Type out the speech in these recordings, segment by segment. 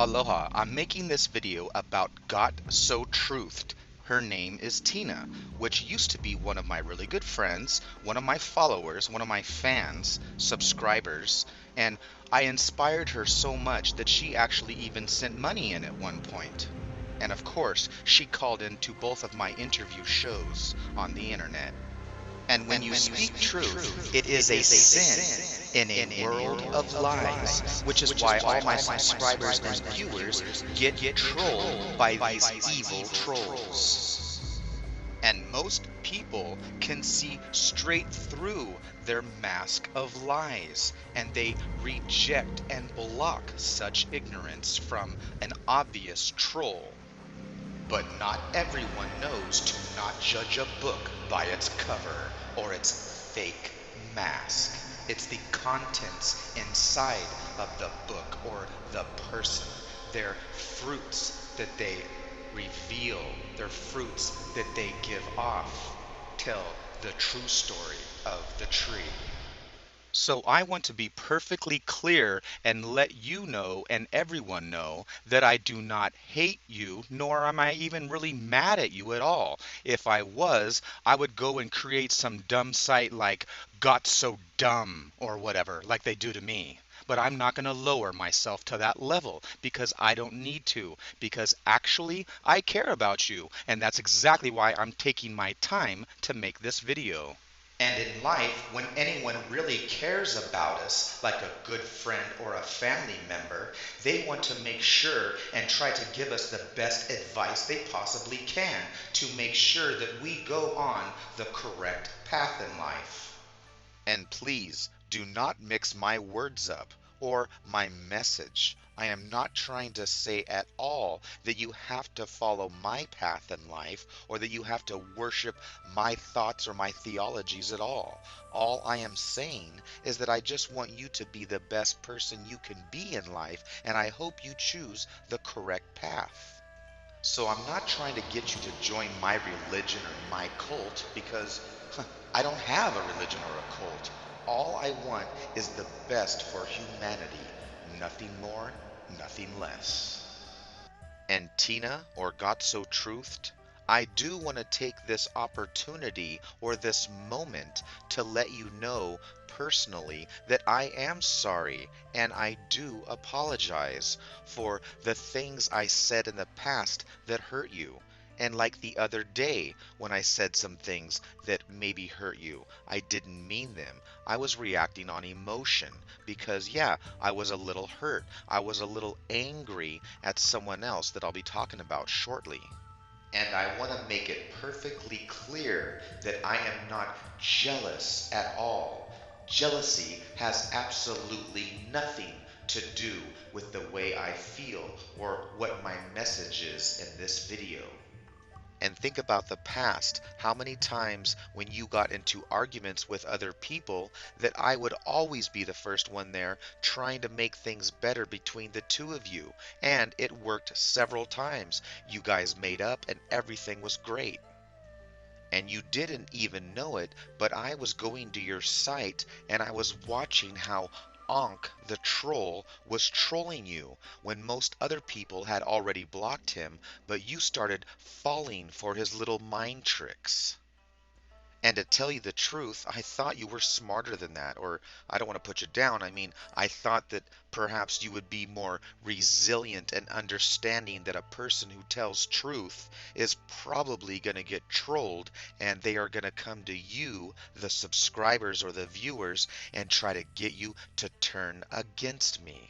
Aloha, I'm making this video about gotsotruthed. Her name is Tina, which used to be one of my really good friends, one of my followers, one of my fans, subscribers, and I inspired her so much that she actually even sent money in at one point. And of course, she called into both of my interview shows on the internet. And when you speak truth, it is a sin in a world of lies, which is why all my subscribers and viewers get trolled by these evil trolls. And most people can see straight through their mask of lies, and they reject and block such ignorance from an obvious troll. But not everyone knows to not judge a book by its cover or its fake mask. It's the contents inside of the book or the person, their fruits that they reveal, their fruits that they give off, tell the true story of the tree. So I want to be perfectly clear and let you know and everyone know that I do not hate you, nor am I even really mad at you at all. If I was, I would go and create some dumb site like Got So Dumb or whatever, like they do to me. But I'm not going to lower myself to that level because I don't need to, because actually I care about you, and that's exactly why I'm taking my time to make this video. And in life, when anyone really cares about us, like a good friend or a family member, they want to make sure and try to give us the best advice they possibly can to make sure that we go on the correct path in life. And please do not mix my words up or my message. I am not trying to say at all that you have to follow my path in life or that you have to worship my thoughts or my theologies at all. All I am saying is that I just want you to be the best person you can be in life, and I hope you choose the correct path. So I'm not trying to get you to join my religion or my cult because I don't have a religion or a cult. All I want is the best for humanity. Nothing more, nothing less. And Tina, or Got So Truthed, I do want to take this opportunity or this moment to let you know personally that I am sorry and I do apologize for the things I said in the past that hurt you. And like the other day when I said some things that maybe hurt you, I didn't mean them. I was reacting on emotion because, yeah, I was a little hurt. I was a little angry at someone else that I'll be talking about shortly. And I want to make it perfectly clear that I am not jealous at all. Jealousy has absolutely nothing to do with the way I feel or what my message is in this video. And think about the past, how many times when you got into arguments with other people that I would always be the first one there trying to make things better between the two of you. And it worked several times. You guys made up and everything was great. And you didn't even know it, but I was going to your site and I was watching how Ankh the troll was trolling you when most other people had already blocked him, but you started falling for his little mind tricks. And to tell you the truth, I thought you were smarter than that. Or I don't want to put you down. I mean, I thought that perhaps you would be more resilient and understanding that a person who tells truth is probably going to get trolled and they are going to come to you, the subscribers or the viewers, and try to get you to turn against me.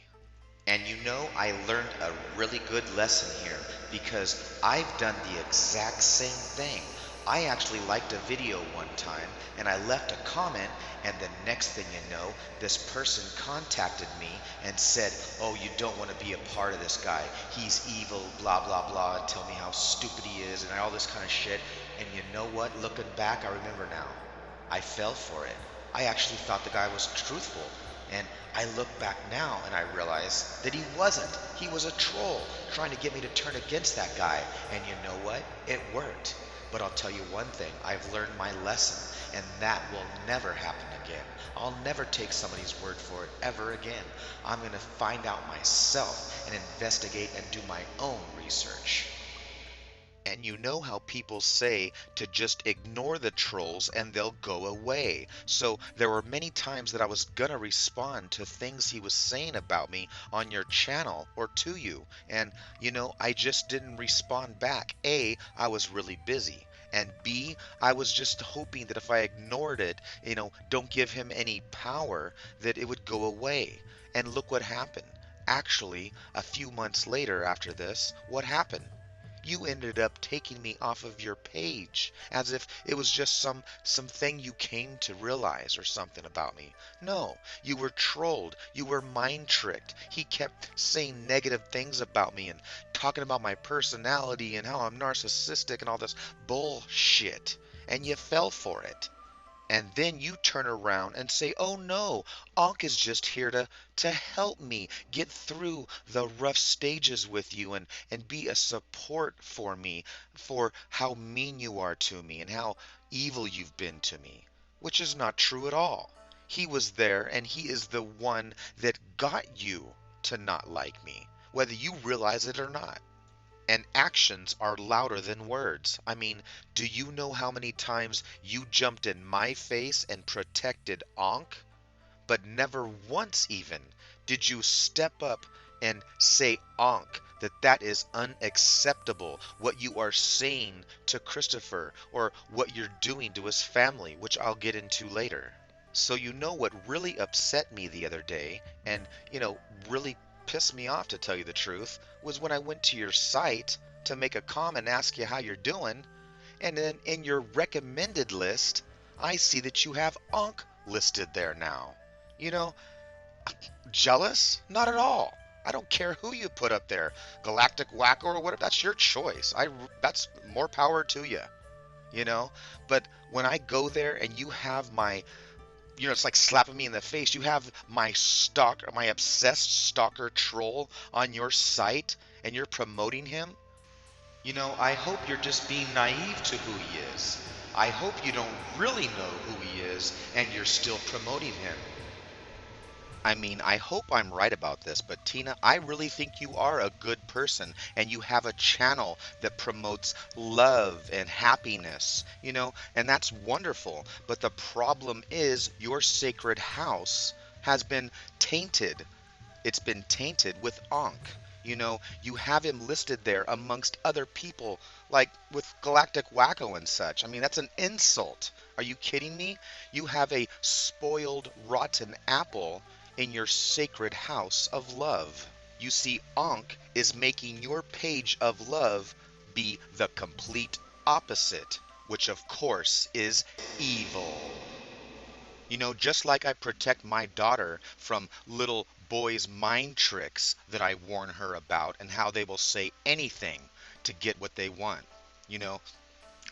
And you know, I learned a really good lesson here because I've done the exact same thing. I actually liked a video one time and I left a comment, and the next thing you know, this person contacted me and said, oh, you don't want to be a part of this guy. He's evil, blah, blah, blah, tell me how stupid he is and all this kind of shit. And you know what? Looking back, I remember now. I fell for it. I actually thought the guy was truthful. And I look back now and I realize that he wasn't. He was a troll trying to get me to turn against that guy. And you know what? It worked. But I'll tell you one thing, I've learned my lesson, and that will never happen again. I'll never take somebody's word for it ever again. I'm going to find out myself and investigate and do my own research. And you know how people say to just ignore the trolls and they'll go away. So there were many times that I was gonna respond to things he was saying about me on your channel or to you. And I just didn't respond back. A, I was really busy. And B, I was just hoping that if I ignored it, don't give him any power, that it would go away. And look what happened. Actually, a few months later after this, what happened? You ended up taking me off of your page as if it was just something you came to realize or something about me. No, you were trolled. You were mind tricked. He kept saying negative things about me and talking about my personality and how I'm narcissistic and all this bullshit. And you fell for it. And then you turn around and say, oh no, Ankh is just here to help me get through the rough stages with you and be a support for me for how mean you are to me and how evil you've been to me, which is not true at all. He was there and he is the one that got you to not like me, whether you realize it or not. And actions are louder than words. I mean, do you know how many times you jumped in my face and protected Ankh? But never once even did you step up and say, Ankh, that is unacceptable, what you are saying to Christopher or what you're doing to his family, which I'll get into later. So what really upset me the other day and, really pissed me off, to tell you the truth, was when I went to your site to make a comment and ask you how you're doing, and then in your recommended list, I see that you have Ankh listed there now. You know, Jealous? Not at all. I don't care who you put up there, Galactic Wacko or whatever. That's your choice. That's more power to you. You know, but when I go there and you have my it's like slapping me in the face. You have my stalker, my obsessed stalker troll on your site, and you're promoting him. I hope you're just being naive to who he is. I hope you don't really know who he is, and you're still promoting him. I mean, I hope I'm right about this, but Tina, I really think you are a good person and you have a channel that promotes love and happiness, and that's wonderful. But the problem is your sacred house has been tainted. It's been tainted with Ankh. You have him listed there amongst other people, like with Galactic Wacko and such. I mean, that's an insult. Are you kidding me? You have a spoiled, rotten apple in your sacred house of love. You see, Ankh is making your page of love be the complete opposite, which of course is evil. Just like I protect my daughter from little boys' mind tricks that I warn her about and how they will say anything to get what they want. You know,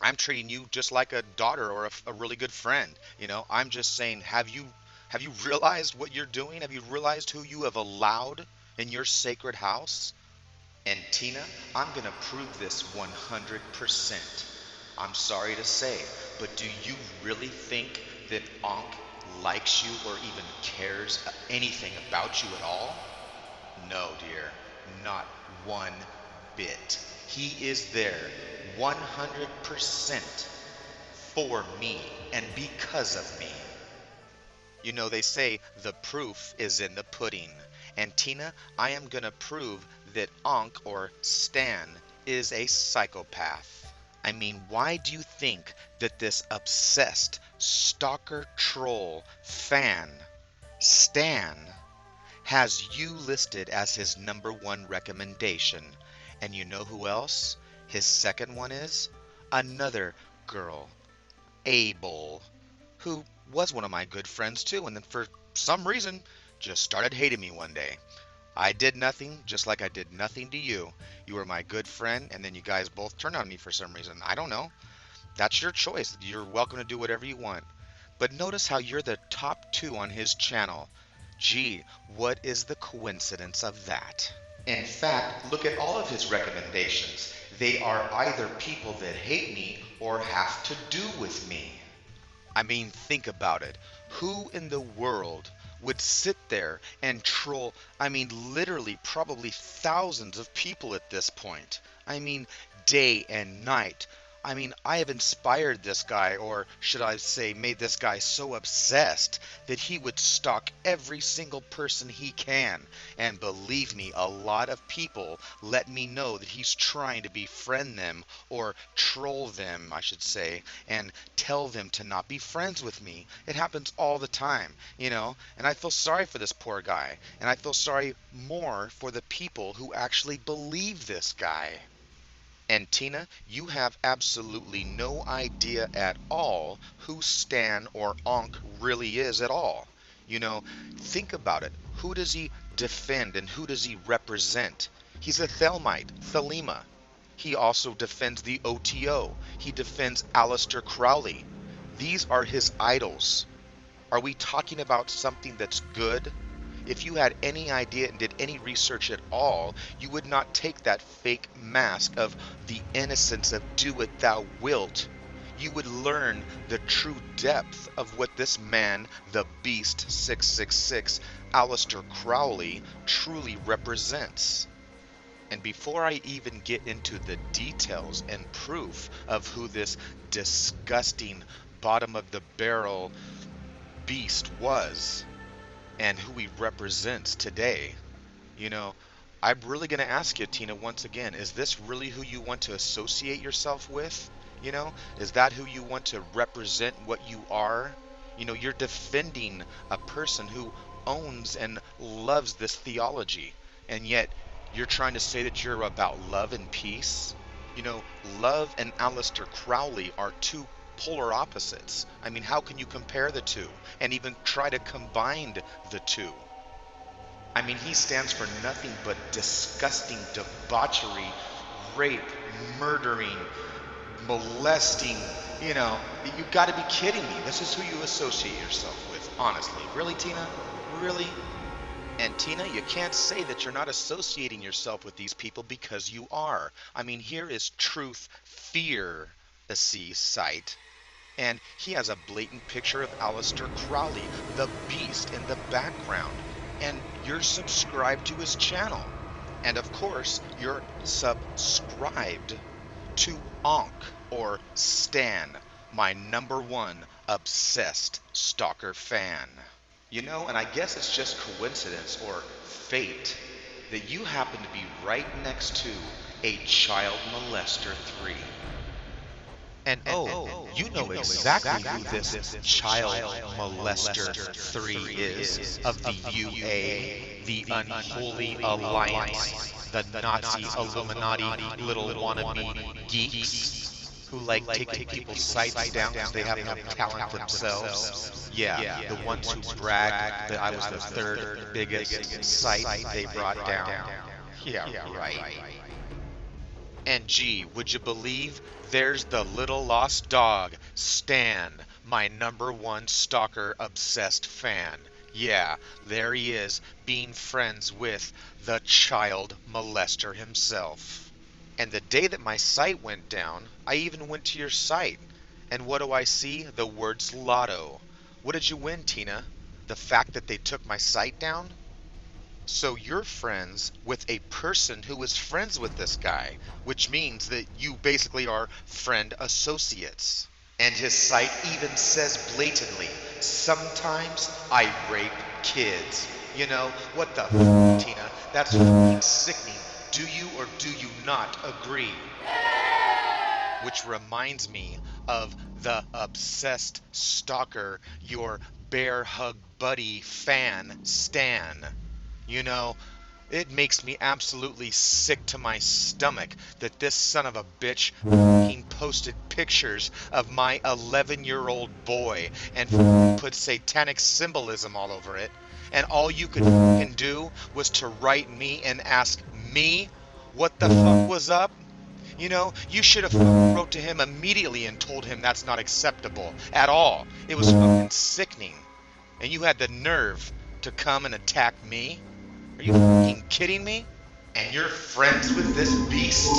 I'm treating you just like a daughter or a really good friend. I'm just saying, have you realized what you're doing? Have you realized who you have allowed in your sacred house? And Tina, I'm going to prove this 100%. I'm sorry to say, but do you really think that Ankh likes you or even cares anything about you at all? No, dear, not one bit. He is there 100% for me and because of me. They say the proof is in the pudding. And Tina, I am going to prove that Ankh or Stan is a psychopath. I mean, why do you think that this obsessed stalker troll fan, Stan, has you listed as his number one recommendation? And you know who else? His second one is another girl, Abel, who was one of my good friends too, and then for some reason just started hating me one day. I did nothing, just like I did nothing to you. You were my good friend, and then you guys both turned on me for some reason. I don't know. That's your choice. You're welcome to do whatever you want. But notice how you're the top two on his channel. Gee, what is the coincidence of that? In fact, look at all of his recommendations. They are either people that hate me or have to do with me. I mean, think about it. Who in the world would sit there and troll, I mean, literally, probably thousands of people at this point? I mean, day and night. I mean, I have inspired this guy, or should I say, made this guy so obsessed that he would stalk every single person he can. And believe me, a lot of people let me know that he's trying to befriend them, or troll them, I should say, and tell them to not be friends with me. It happens all the time, and I feel sorry for this poor guy. And I feel sorry more for the people who actually believe this guy. And Tina, you have absolutely no idea at all who Stan or Ankh really is at all. Think about it. Who does he defend and who does he represent? He's a Thelmite, Thelema. He also defends the OTO. He defends Aleister Crowley. These are his idols. Are we talking about something that's good? If you had any idea and did any research at all, you would not take that fake mask of the innocence of do it thou wilt. You would learn the true depth of what this man, the Beast 666, Aleister Crowley, truly represents. And before I even get into the details and proof of who this disgusting bottom of the barrel beast was, and who he represents today, you know, I'm really going to ask you, Tina, once again, is this really who you want to associate yourself with? Is that who you want to represent what you are? You're defending a person who owns and loves this theology, and yet you're trying to say that you're about love and peace? Love and Aleister Crowley are two polar opposites. I mean, how can you compare the two and even try to combine the two? I mean, he stands for nothing but disgusting debauchery, rape, murdering, molesting. You got to be kidding me. This is who you associate yourself with, honestly. Really, Tina? Really? And Tina, you can't say that you're not associating yourself with these people, because you are. I mean, here is Truthiracy site, and he has a blatant picture of Aleister Crowley, the beast, in the background. And you're subscribed to his channel. And of course, you're subscribed to Ankh, or Stan, my number one obsessed stalker fan. And I guess it's just coincidence or fate that you happen to be right next to a child molester 3. And you know exactly who this child molester 3 is, of the UA, the Unholy Alliance, the Nazi Illuminati little wannabe geeks who like taking people's sights down because they have no talent themselves. Yeah, the ones who brag that I was the third biggest site they brought down. Yeah, right. And gee, would you believe, there's the little lost dog, Stan, my number one stalker obsessed fan. Yeah, there he is, being friends with the child molester himself. And the day that my site went down, I even went to your site. And what do I see? The words lotto. What did you win, Tina? The fact that they took my site down? So you're friends with a person who is friends with this guy, which means that you basically are friend associates. And his site even says blatantly, sometimes I rape kids. What the Tina? That's sickening. Do you or do you not agree? Which reminds me of the obsessed stalker, your bear hug buddy fan, Stan. It makes me absolutely sick to my stomach that this son of a bitch posted pictures of my 11-year-old boy and put satanic symbolism all over it. And all you could do was to write me and ask me what the fuck was up. You should have wrote to him immediately and told him that's not acceptable at all. It was fucking sickening. And you had the nerve to come and attack me? Are you fucking kidding me? And you're friends with this beast?